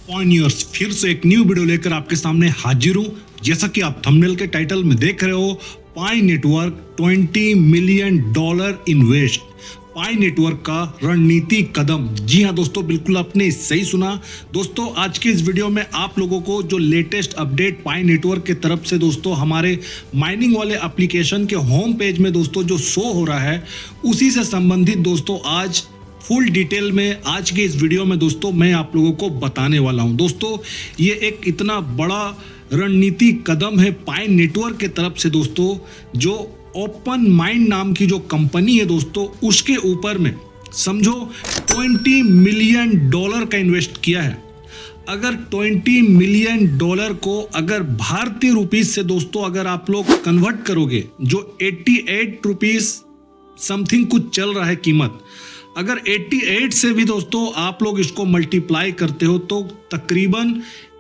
पॉइनियर्स फिर से एक न्यू वीडियो लेकर आपके सामने हाजिर हूं। जैसा कि आप थंबनेल के टाइटल में देख रहे हो, पाई नेटवर्क $20 मिलियन इन्वेस्ट। पाई नेटवर्क का रणनीतिक कदम। जी हां दोस्तों, बिल्कुल आपने सही सुना। दोस्तों आज के इस वीडियो में आप लोगों को जो लेटेस्ट अपडेट पाई नेटवर्क के तरफ से दोस्तों हमारे माइनिंग वाले एप्लीकेशन के होम पेज में दोस्तों जो शो हो रहा है, उसी से संबंधित दोस्तों आज फुल डिटेल में आज के इस वीडियो में दोस्तों मैं आप लोगों को बताने वाला हूं। दोस्तों ये एक इतना बड़ा रणनीतिक कदम है पाई नेटवर्क के तरफ से दोस्तों, जो ओपन माइंड नाम की जो कंपनी है दोस्तों, उसके ऊपर में समझो $20 मिलियन का इन्वेस्ट किया है। अगर $20 मिलियन को अगर भारतीय रुपीस से दोस्तों अगर आप लोग कन्वर्ट करोगे, जो 88 रुपीस समथिंग कुछ चल रहा है कीमत, अगर 88 से भी दोस्तों आप लोग इसको मल्टीप्लाई करते हो तो तकरीबन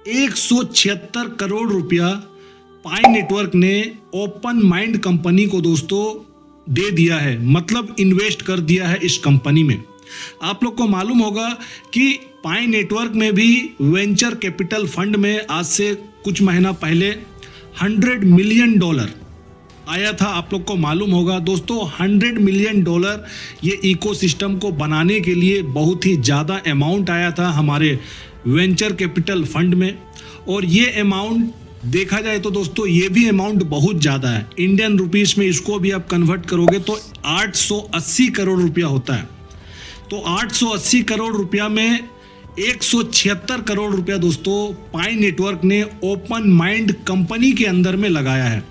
176 करोड़ रुपया पाई नेटवर्क ने ओपन माइंड कंपनी को दोस्तों दे दिया है, मतलब इन्वेस्ट कर दिया है इस कंपनी में। आप लोग को मालूम होगा कि पाई नेटवर्क में भी वेंचर कैपिटल फंड में आज से कुछ महीना पहले $100 मिलियन आया था। आप लोग को मालूम होगा दोस्तों, $100 मिलियन ये इकोसिस्टम को बनाने के लिए बहुत ही ज़्यादा अमाउंट आया था हमारे वेंचर कैपिटल फंड में। और ये अमाउंट देखा जाए तो दोस्तों ये भी अमाउंट बहुत ज़्यादा है। इंडियन रुपीस में इसको भी आप कन्वर्ट करोगे तो 880 करोड़ रुपया होता है। तो 880 करोड़ रुपया में 176 करोड़ रुपया दोस्तों पाई नेटवर्क ने ओपन माइंड कंपनी के अंदर में लगाया है।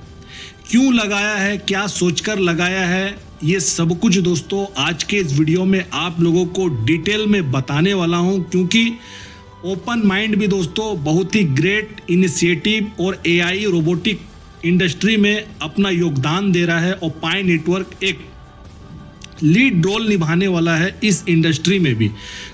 क्यों लगाया है, क्या सोचकर लगाया है, ये सब कुछ दोस्तों आज के इस वीडियो में आप लोगों को डिटेल में बताने वाला हूं, क्योंकि ओपन माइंड भी दोस्तों बहुत ही ग्रेट इनिशिएटिव और एआई रोबोटिक इंडस्ट्री में अपना योगदान दे रहा है और पाई नेटवर्क एक लीड रोल निभाने वाला है इस इंडस्ट्री में भी।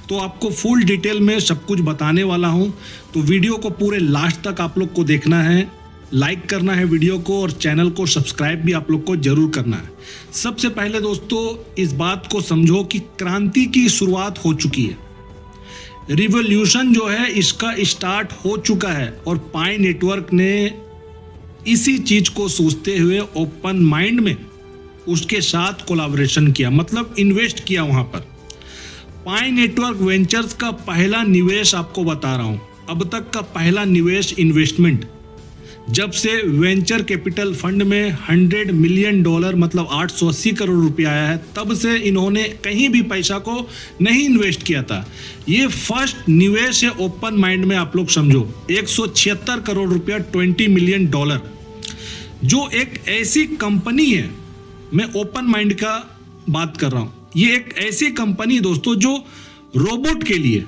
तो आपको फुल डिटेल में सब कुछ बताने वाला हूं, तो वीडियो को पूरे लास्ट तक आप लोग को देखना है, लाइक करना है वीडियो को और चैनल को सब्सक्राइब भी आप लोग को जरूर करना है। सबसे पहले दोस्तों इस बात को समझो कि क्रांति की शुरुआत हो चुकी है, रिवॉल्यूशन जो है इसका स्टार्ट हो चुका है। और पाई नेटवर्क ने इसी चीज को सोचते हुए ओपन माइंड में उसके साथ कोलैबोरेशन किया, मतलब इन्वेस्ट किया वहां पर। पाई नेटवर्क वेंचर्स का पहला निवेश आपको बता रहा हूं, अब तक का पहला निवेश इन्वेस्टमेंट जब से वेंचर कैपिटल फंड में $100 मिलियन मतलब 880 करोड़ रुपया आया है, तब से इन्होंने कहीं भी पैसा को नहीं इन्वेस्ट किया था। ये फर्स्ट निवेश है ओपन माइंड में। आप लोग समझो 176 करोड़ रुपया $20 मिलियन, जो एक ऐसी कंपनी है, मैं ओपन माइंड का बात कर रहा हूं, ये एक ऐसी कंपनी दोस्तों जो रोबोट के लिए,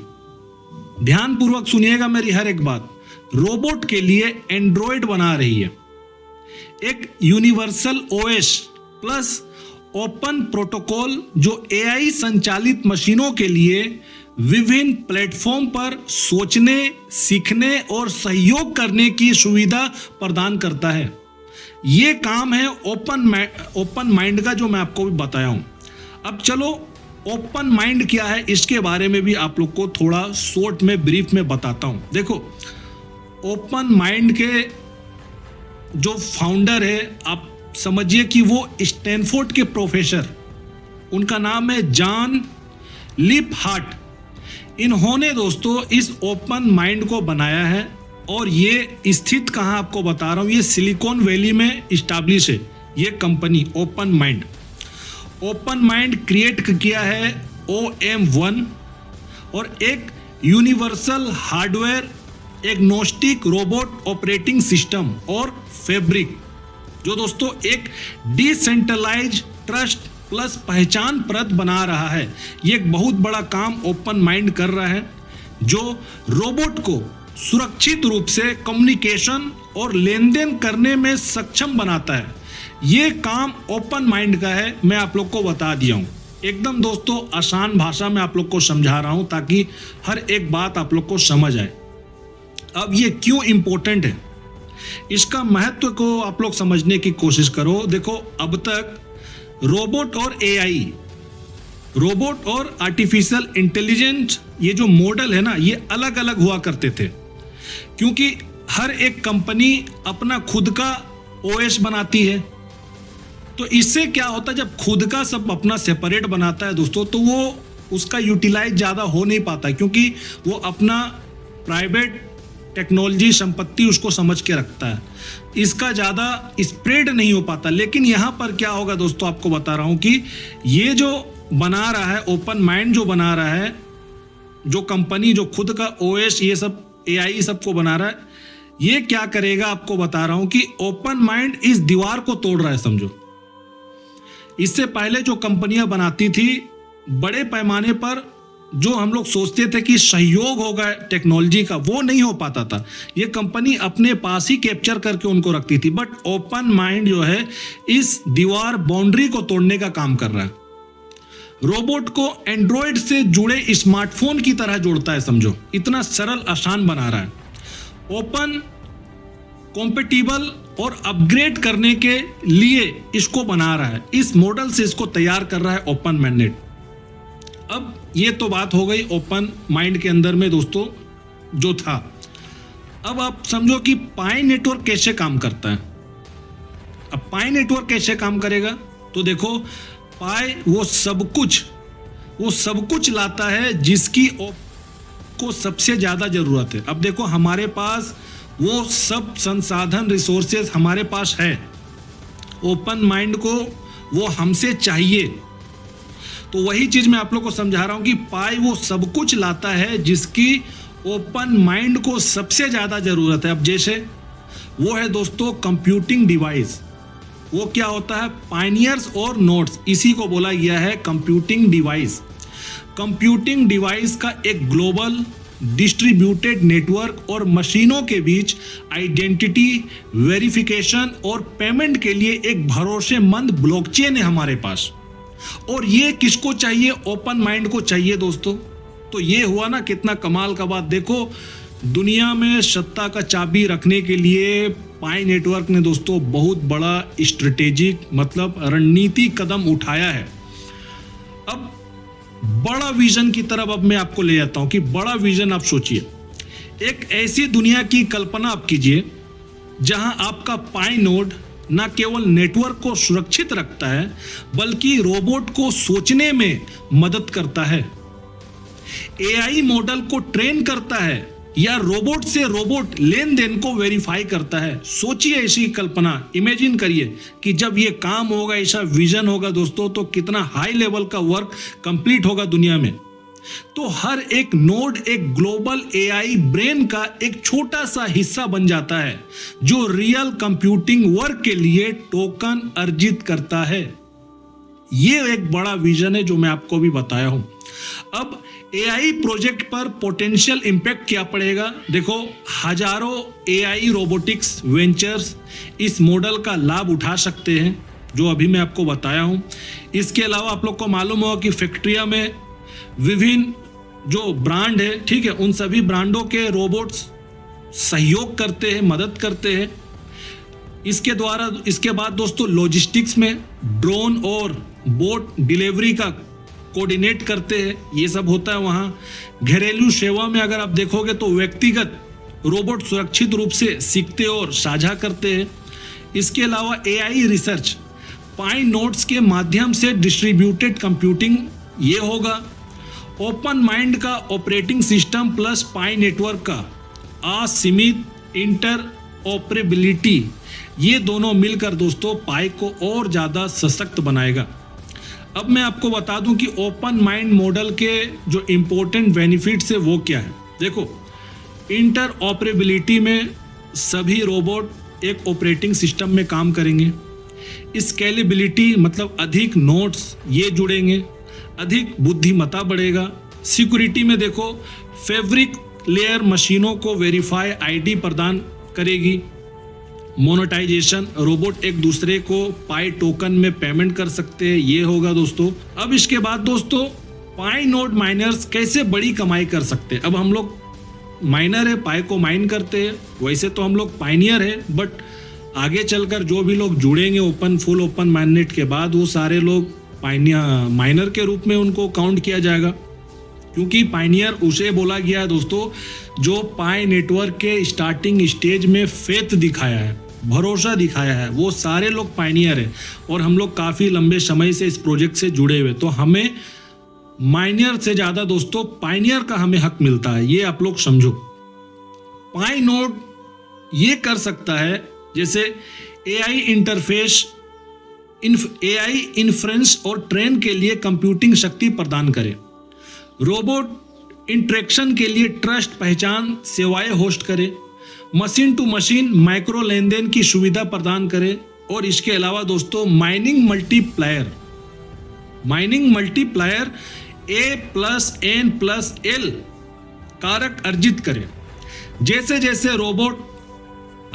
ध्यानपूर्वक सुनिएगा मेरी हर एक बात, रोबोट के लिए एंड्रॉयड बना रही है। एक universal OS plus open protocol जो एआई संचालित मशीनों के लिए विभिन्न प्लेटफॉर्म पर सोचने, सीखने और सहयोग करने की सुविधा प्रदान करता है। ये काम है ओपन माइंड का, जो मैं आपको भी बताया हूं। अब चलो ओपन माइंड क्या है इसके बारे में भी आप लोग को थोड़ा शॉर्ट में ब्रीफ में बताता हूं। देखो ओपन माइंड के जो फाउंडर है, आप समझिए कि वो स्टैनफोर्ड के प्रोफेसर, उनका नाम है जॉन लिपहार्ट। इन्होंने दोस्तों इस ओपन माइंड को बनाया है और ये स्थित कहाँ आपको बता रहा हूँ, ये सिलिकॉन वैली में इस्टेब्लिश है ये company open mind. Open mind create किया है OM1 और एक universal hardware agnostic robot operating system और फैब्रिक, जो दोस्तों एक डिसेंट्रलाइज ट्रस्ट प्लस पहचान परत बना रहा है। ये एक बहुत बड़ा काम ओपन माइंड कर रहा है, जो रोबोट को सुरक्षित रूप से कम्युनिकेशन और लेन देन करने में सक्षम बनाता है। ये काम ओपन माइंड का है, मैं आप लोग को बता दिया हूँ। एकदम दोस्तों आसान भाषा में आप लोग को समझा रहा हूँ ताकि हर एक बात आप लोग को समझ आए। अब ये क्यों इंपॉर्टेंट है, इसका महत्व को आप लोग समझने की कोशिश करो। देखो अब तक रोबोट और एआई, रोबोट और आर्टिफिशियल इंटेलिजेंस ये जो मॉडल है ना, ये अलग अलग हुआ करते थे, क्योंकि हर एक कंपनी अपना खुद का ओएस बनाती है। तो इससे क्या होता है, जब खुद का सब अपना सेपरेट बनाता है दोस्तों, तो वो उसका यूटिलाइज ज़्यादा हो नहीं पाता, क्योंकि वो अपना प्राइवेट टेक्नोलॉजी संपत्ति उसको समझ के रखता है, इसका ज़्यादा स्प्रेड नहीं हो पाता। लेकिन यहाँ पर क्या होगा दोस्तों, आपको बता रहा हूँ कि ये जो बना रहा है ओपन माइंड, जो बना रहा है, जो कंपनी जो खुद का ओएस ये सब एआई सबको बना रहा है, ये क्या करेगा आपको बता रहा हूँ कि ओपन माइंड इस दीवार को तोड़ रहा है, समझो। इससे पहले जो कंपनियां बनाती थी बड़े पैमाने पर, जो हम लोग सोचते थे कि सहयोग होगा टेक्नोलॉजी का, वो नहीं हो पाता था। ये कंपनी अपने पास ही कैप्चर करके उनको रखती थी। बट ओपन माइंड जो है इस दीवार बाउंड्री को तोड़ने का काम कर रहा है। रोबोट को एंड्रॉयड से जुड़े स्मार्टफोन की तरह जोड़ता है, समझो, इतना सरल आसान बना रहा है। ओपन कॉम्पेटिबल और अपग्रेड करने के लिए इसको बना रहा है, इस मॉडल से इसको तैयार कर रहा है ओपन माइंड। अब ये तो बात हो गई ओपन माइंड के अंदर में दोस्तों जो था। अब आप समझो कि पाई नेटवर्क कैसे काम करता है। अब पाई नेटवर्क कैसे काम करेगा, तो देखो, पाई वो सब कुछ लाता है जिसकी को सबसे ज्यादा जरूरत है। अब देखो, हमारे पास वो सब संसाधन रिसोर्सेज हमारे पास है, ओपन माइंड को वो हमसे चाहिए। तो वही चीज मैं आप लोग को समझा रहा हूं कि पाई वो सब कुछ लाता है जिसकी ओपन माइंड को सबसे ज्यादा जरूरत है। अब जैसे वो है दोस्तों कंप्यूटिंग डिवाइस। वो क्या होता है, पायनियर्स और नोड्स, इसी को बोला गया है कंप्यूटिंग डिवाइस। कंप्यूटिंग डिवाइस का एक ग्लोबल डिस्ट्रीब्यूटेड नेटवर्क और मशीनों के बीच आइडेंटिटी वेरिफिकेशन और पेमेंट के लिए एक भरोसेमंद ब्लॉकचेन है हमारे पास। और ये किसको चाहिए, ओपन माइंड को चाहिए दोस्तों। तो ये हुआ ना कितना कमाल का बात। देखो, दुनिया में सत्ता का चाबी रखने के लिए पाई नेटवर्क ने दोस्तों बहुत बड़ा स्ट्रेटेजिक मतलब रणनीति कदम उठाया है। अब बड़ा विजन की तरफ अब मैं आपको ले जाता हूं कि बड़ा विजन आप सोचिए, एक ऐसी दुनिया की कल्पना आप कीजिए जहां आपका पाई नोड न केवल नेटवर्क को सुरक्षित रखता है बल्कि रोबोट को सोचने में मदद करता है, एआई मॉडल को ट्रेन करता है या रोबोट से रोबोट लेन देन को वेरीफाई करता है। सोचिए ऐसी कल्पना, इमेजिन करिए कि जब ये काम होगा, ऐसा विजन होगा दोस्तों, तो कितना हाई लेवल का वर्क कंप्लीट होगा दुनिया में। तो हर एक नोड एक ग्लोबल एआई ब्रेन का एक छोटा सा हिस्सा बन जाता है जो रियल कंप्यूटिंग वर्क के लिए टोकन अर्जित करता है। ये एक बड़ा विजन है जो मैं आपको भी बताया हूं। अब एआई प्रोजेक्ट पर पोटेंशियल इंपैक्ट क्या पड़ेगा, देखो, हजारों एआई रोबोटिक्स वेंचर्स इस मॉडल का लाभ उठा सकते हैं जो अभी मैं आपको बताया हूं। इसके अलावा आप लोग को मालूम होगा कि फैक्ट्रिया में विभिन्न जो ब्रांड है, ठीक है, उन सभी ब्रांडों के रोबोट्स सहयोग करते हैं, मदद करते हैं। इसके बाद दोस्तों लॉजिस्टिक्स में ड्रोन और बोट डिलीवरी का कोऑर्डिनेट करते हैं, ये सब होता है वहाँ। घरेलू सेवा में अगर आप देखोगे तो व्यक्तिगत रोबोट सुरक्षित रूप से सीखते और साझा करते हैं। इसके अलावा एआई रिसर्च, पाई नोड्स के माध्यम से डिस्ट्रीब्यूटेड कंप्यूटिंग ये होगा। ओपन माइंड का operating system plus pi network का असीमित इंटर ऑपरेबिलिटी, ये दोनों मिलकर दोस्तों पाई को और ज़्यादा सशक्त बनाएगा। अब मैं आपको बता दूं कि ओपन माइंड मॉडल के जो इम्पोर्टेंट बेनिफिट्स है वो क्या है। देखो, इंटर ऑपरेबिलिटी में सभी रोबोट एक ऑपरेटिंग सिस्टम में काम करेंगे। स्केलेबिलिटी मतलब अधिक नोड्स ये जुड़ेंगे, अधिक बुद्धिमत्ता बढ़ेगा। सिक्योरिटी में देखो, फैब्रिक लेयर मशीनों को वेरीफाई आईडी प्रदान करेगी। मोनेटाइजेशन, रोबोट एक दूसरे को पाई टोकन में पेमेंट कर सकते हैं, ये होगा दोस्तों। अब इसके बाद दोस्तों पाई नोड माइनर्स कैसे बड़ी कमाई कर सकते हैं। अब हम लोग माइनर है, पाई को माइन करते हैं, वैसे तो हम लोग पाइनियर है, बट आगे चलकर जो भी लोग जुड़ेंगे फुल ओपन माइंडेड के बाद, वो सारे लोग माइनर के रूप में उनको काउंट किया जाएगा। क्योंकि पायनियर उसे बोला गया है दोस्तों जो पाई नेटवर्क के स्टार्टिंग स्टेज में फेथ दिखाया है, भरोसा दिखाया है, वो सारे लोग पायनियर है। और हम लोग काफ़ी लंबे समय से इस प्रोजेक्ट से जुड़े हुए, तो हमें माइनियर से ज़्यादा दोस्तों पायनियर का हमें हक मिलता है, ये आप लोग समझो। पाई नोड ये कर सकता है जैसे एआई इंटरफेस, एआई इन्फ्रेंस और ट्रेन के लिए कंप्यूटिंग शक्ति प्रदान करे, रोबोट इंटरेक्शन के लिए ट्रस्ट पहचान सेवाएं होस्ट करे, मशीन टू मशीन माइक्रो लेन देन की सुविधा प्रदान करे, और इसके अलावा दोस्तों माइनिंग मल्टीप्लायर A+N+L कारक अर्जित करे। जैसे जैसे रोबोट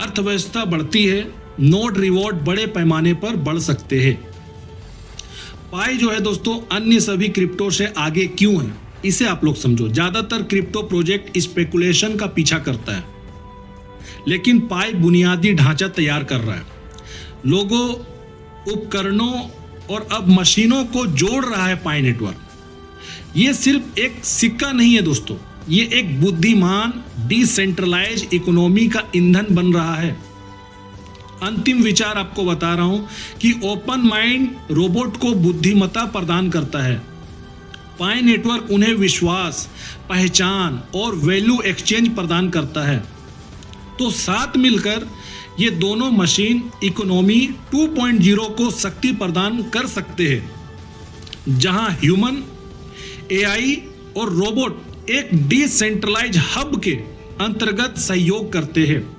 अर्थव्यवस्था बढ़ती है, नोड रिवॉर्ड बड़े पैमाने पर बढ़ सकते हैं। पाई जो है दोस्तों अन्य सभी क्रिप्टो से आगे क्यों है, इसे आप लोग समझो। ज्यादातर क्रिप्टो प्रोजेक्ट स्पेकुलेशन का पीछा करता है, लेकिन पाई बुनियादी ढांचा तैयार कर रहा है, लोगों, उपकरणों और अब मशीनों को जोड़ रहा है पाई नेटवर्क। ये सिर्फ एक सिक्का नहीं है दोस्तों, ये एक बुद्धिमान डिसेंट्रलाइज इकोनॉमी का ईंधन बन रहा है। अंतिम विचार आपको बता रहा हूं कि ओपन माइंड रोबोट को बुद्धिमत्ता प्रदान करता है। पाई नेटवर्क उन्हें विश्वास, पहचान और वैल्यू एक्सचेंज प्रदान करता है। तो साथ मिलकर ये दोनों मशीन इकोनॉमी 2.0 को शक्ति प्रदान कर सकते हैं, जहां ह्यूमन, एआई और रोबोट एक डिसेंट्रलाइज हब के अंतर्गत सहयोग करते हैं।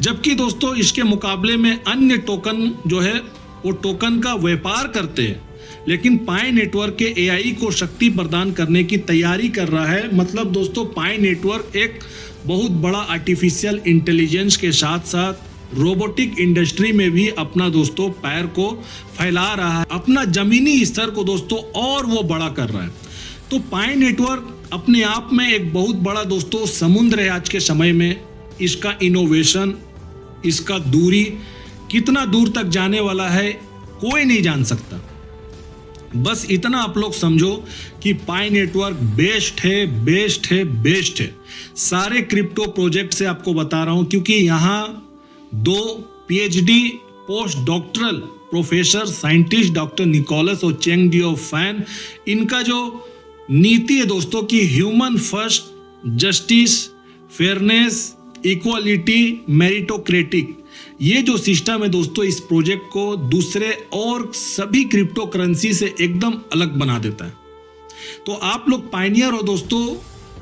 जबकि दोस्तों इसके मुकाबले में अन्य टोकन जो है वो टोकन का व्यापार करते हैं, लेकिन पाई नेटवर्क के एआई को शक्ति प्रदान करने की तैयारी कर रहा है। मतलब दोस्तों पाई नेटवर्क एक बहुत बड़ा आर्टिफिशियल इंटेलिजेंस के साथ साथ रोबोटिक इंडस्ट्री में भी अपना दोस्तों पैर को फैला रहा है, अपना जमीनी स्तर को दोस्तों और वो बड़ा कर रहा है। तो पाई नेटवर्क अपने आप में एक बहुत बड़ा दोस्तों समुद्र है आज के समय में। इसका इनोवेशन, इसका दूरी कितना दूर तक जाने वाला है कोई नहीं जान सकता। बस इतना आप लोग समझो कि पाई नेटवर्क बेस्ट है। सारे क्रिप्टो प्रोजेक्ट से आपको बता रहा हूं, क्योंकि यहां 2 PhD post doctoral professor scientist doctor Nicholas और चेंग डियो फैन, इनका जो नीति है दोस्तों कि human first, justice, fairness, equality, meritocratic, ये जो सिस्टम है दोस्तों इस प्रोजेक्ट को दूसरे और सभी क्रिप्टो करेंसी से एकदम अलग बना देता है। तो आप लोग पायनियर हो दोस्तों,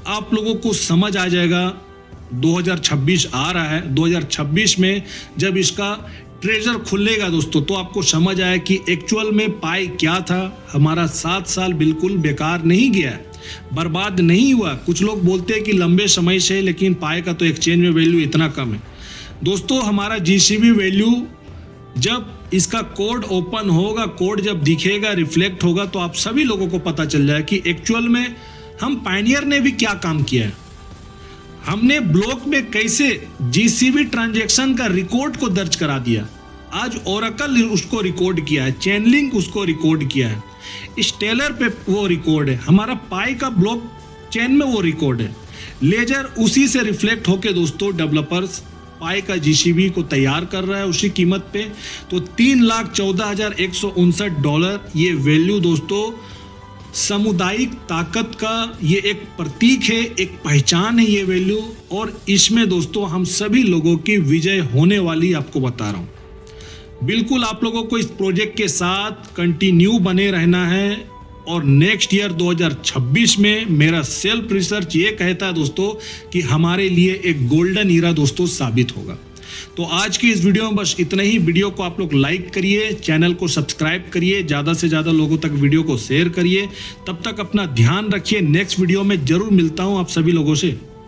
आप लोगों को समझ आ जाएगा। 2026 आ रहा है, 2026 में जब इसका ट्रेजर खुलेगा दोस्तों तो आपको समझ आया कि एक्चुअल में पाई क्या था। हमारा 7 साल बिल्कुल बेकार नहीं गया है, बर्बाद नहीं हुआ। कुछ लोग बोलते हैं कि लंबे समय से, लेकिन पाई का तो एक्सचेंज में वैल्यू इतना कम है दोस्तों। हमारा GCB वैल्यू जब इसका कोड ओपन होगा, कोड जब दिखेगा, रिफ्लेक्ट होगा, तो आप सभी लोगों को पता चल जाए कि एक्चुअल में हम पायनियर ने भी क्या काम किया है। हमने ब्लॉक में कैसे GCB ट्रांजैक्शन का रिकॉर्ड को दर्ज करा दिया। आज ओरेकल उसको रिकॉर्ड किया है, चैनलिंग उसको रिकॉर्ड किया है, स्टेलर पे वो रिकॉर्ड है, हमारा पाई का ब्लॉक चेन में वो रिकॉर्ड है। लेजर उसी से रिफ्लेक्ट होके दोस्तों डेवलपर्स पाई का GCB को तैयार कर रहा है उसी कीमत पे। तो $3,14,159 ये वैल्यू दोस्तों सामुदायिक ताकत का ये एक प्रतीक है, एक पहचान है ये वैल्यू। और इसमें दोस्तों हम सभी लोगों की विजय होने वाली आपको बता रहा हूँ। बिल्कुल आप लोगों को इस प्रोजेक्ट के साथ कंटिन्यू बने रहना है। और नेक्स्ट ईयर 2026 में मेरा सेल्फ रिसर्च ये कहता है दोस्तों कि हमारे लिए एक गोल्डन ईरा दोस्तों साबित होगा। तो आज की इस वीडियो में बस इतना ही। वीडियो को आप लोग लाइक करिए, चैनल को सब्सक्राइब करिए, ज़्यादा से ज़्यादा लोगों तक वीडियो को शेयर करिए। तब तक अपना ध्यान रखिए। नेक्स्ट वीडियो में जरूर मिलता हूँ आप सभी लोगों से।